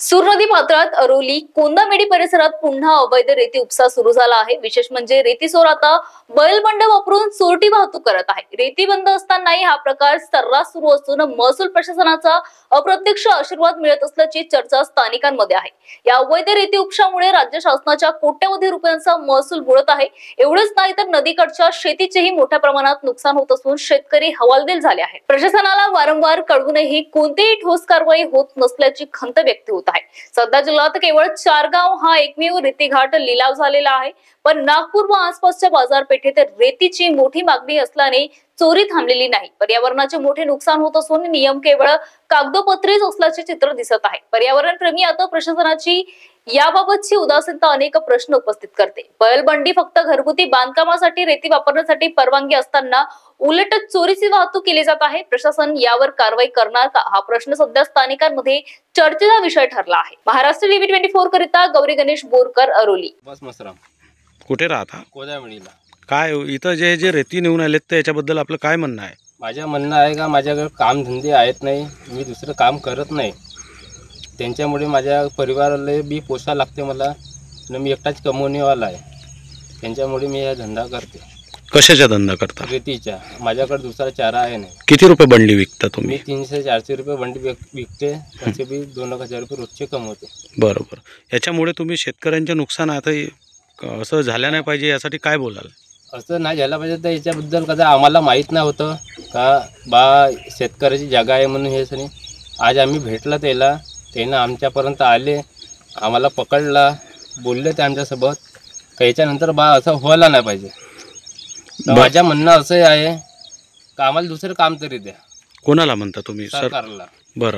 सूर नदी पात्रात अरोली कोंदामेडी परिसरात पुन्हा अवैध रेती उपसा सुरू झाला आहे। विशेष म्हणजे रेती चोर आता बैलबंड वापरून चोरटी वाहतूक करत आहे। रेती बंद असतानाही हा प्रकार सर्रास सुरू असून महसूल प्रशासनाचा अप्रत्यक्ष आशीर्वाद मिळत असल्याची चर्चा स्थानिकांमध्ये आहे। या अवैध रेती उपशामुळे राज्य शासनाच्या कोट्यवधी रुपयांचा महसूल बुडत आहे। एवढेच नाही तर नदीकडच्या शेतीचेही मोठ्या प्रमाणात नुकसान होत असून शेतकरी हवालदिल झाले आहेत। प्रशासनाला वारंवार कळवूनही कोणतीही ठोस कारवाई होत नसल्याची खंत व्यक्त होत आहे। सध्या जिल्ह्यात केवळ 4 गाव हा एकमेव रेतीघाट लिलाव झालेला आहे, पण नागपूर व आसपासच्या बाजारपेठेत रेतीची मोठी मागणी असल्याने चोरी थांबलेली नाही। पर्यावरणाचे मोठे नुकसान होत असून नियम केवळ कागदोपत्रीच असल्याचे चित्र दिसत आहे। पर्यावरण प्रेमी आता प्रशासनाची याबाबतची उदासीनता अनेक प्रश्न उपस्थित करते। बैलबंडी फक्त घरगुती बांधकामासाठी रेती वापरण्यासाठी परवानगी असताना उलट चोरीची वाहतूक केली जात आहे। प्रशासन यावर कारवाई करणार का, हा प्रश्न सध्या स्थानिकांमध्ये चर्चेचा विषय ठरला आहे। महाराष्ट्र टीव्ही 24 करिता गौरी गणेश बोरकर, अरोली। बस मसराम। कुठे राहता? कोदामेडीला। काय इथं जे रेती नेऊन आलेत तर याच्याबद्दल आपलं काय म्हणणं आहे? माझं म्हणणं आहे का माझ्याकडे काम धंदे आहेत नाही, मी दुसरं काम करत नाही, त्यांच्यामुळे माझ्या परिवाराला बी पोषा लागते मला आणि मी एकटाच कमवणेवाला आहे, त्यांच्यामुळे मी हा धंदा करते। कशाचा धंदा करता? रेतीचा। माझ्याकडे दुसरा चारा आहे नाही। किती रुपये बंडी विकता तुम्ही? मी 300-400 रुपये बंडी विकते, त्याचे बी 2,000 रुपये रोजचे कमवते। बरोबर। याच्यामुळे तुम्ही शेतकऱ्यांचे नुकसान आता असं झालं नाही पाहिजे यासाठी काय बोलाल? असं नाही झालं पाहिजे तर याच्याबद्दल कसं आम्हाला माहीत नाही होतं का बा शेतकऱ्याची जागा आहे म्हणून हे सनी आज आम्ही भेटलं त्यानं आमच्यापर्यंत आले, आम्हाला पकडला, बोलले ते आमच्यासोबत, त्याच्यानंतर बा असं व्हायला नाही पाहिजे। माझं म्हणणं असं आहे का आम्हाला दुसरं काम तरी द्या। कोणाला म्हणता तुम्ही? सरकारला। बरं,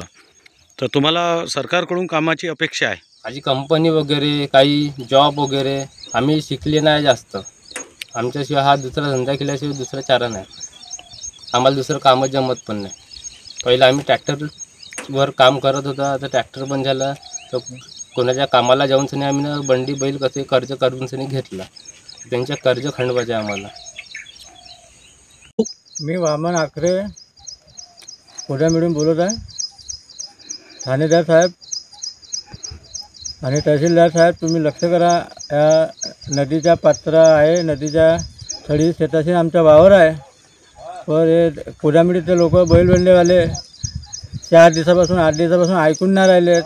तर तुम्हाला सरकारकडून कामाची अपेक्षा आहे? माझी कंपनी वगैरे काही जॉब वगैरे आम्ही शिकले नाही जास्त, आमच्याशिवाय हा दुसरा धंदा केल्याशिवाय दुसरा चारा नाही, आम्हाला दुसरं कामच जमत पण नाही। पहिलं आम्ही ट्रॅक्टरवर काम करत होता, आता ट्रॅक्टर बंद झाला तर कोणाच्या कामाला जाऊन सनी आम्ही बंडी बैल कसे कर्ज करून सनी घेतला, त्यांच्या कर्ज खंडवायचे आम्हाला। मी वामन आखरे कोदामेडीहून बोलत आहे। ठाणेदार साहेब आणि तहसीलदार साहेब, तुम्ही लक्ष करा, या नदीचा पात्र आहे, नदीच्या थडी शेताशी आमचा वावर आहे, पण हे कोदामेडीचे लोक बैलबंडेवाले 4 दिवसापासून 8 दिवसापासून ऐकून नाही राहिलेत।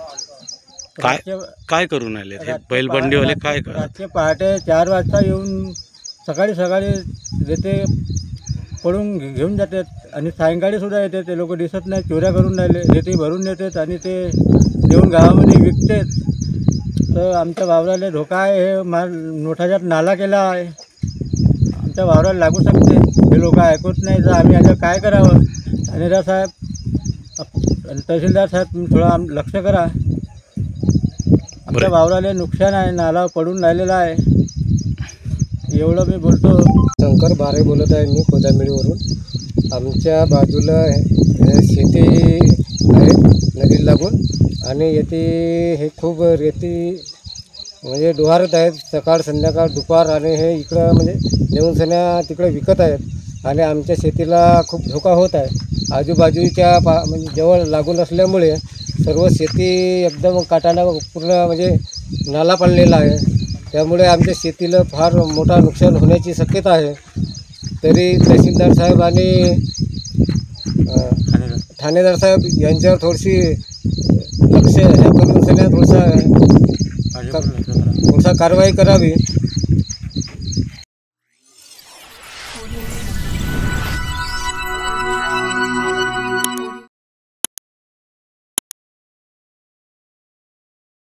काय करून आले हे बैलबंडीवाले? काय रात्री पहाटे 4 वाजता येऊन सकाळी रेते पडून घेऊन जातात आणि सायंकाळी सुद्धा येते, ते लोक दिसत नाही, चोऱ्या करून राहिले, रेती भरून नेतात आणि ते नेऊन गावामध्ये विकतात। तर आमच्या वावराला धोका आहे, हे मोठाच्या नाला केला आहे, आमच्या वावराला लागू शकते, हे लोक ऐकत नाही, तर आम्ही आता काय करावं? ठाणेदार साहेब आणि तहसीलदार साहेब, तुम्ही थोडं लक्ष करा, आमच्या वावराला नुकसान आहे, नाला पडून राहिलेला आहे, एवढं मी बोलतो। शंकर बारे बोलत आहे मी कोदामेडीवरून। आमच्या बाजूला शेती आहे नदीला लागून आणि येथे हे खूप रेती म्हणजे डोहारत आहेत, सकाळ संध्याकाळ दुपार, आणि हे इकडं म्हणजे नेऊन सण्या तिकडे विकत आहेत आणि आमच्या शेतीला खूप धोका होत आहे। आजूबाजूच्या म्हणजे जवळ लागून असल्यामुळे सर्व शेती एकदम काटाला पूर्ण म्हणजे नाला पडलेला आहे, त्यामुळे आमच्या शेतीला फार मोठा नुकसान होण्याची शक्यता आहे। तरी तहसीलदार साहेब आणि ठाणेदार साहेब यांच्यावर थोडीशी लक्ष ह्या करून सगळ्या थोडसा कारवाई करावी।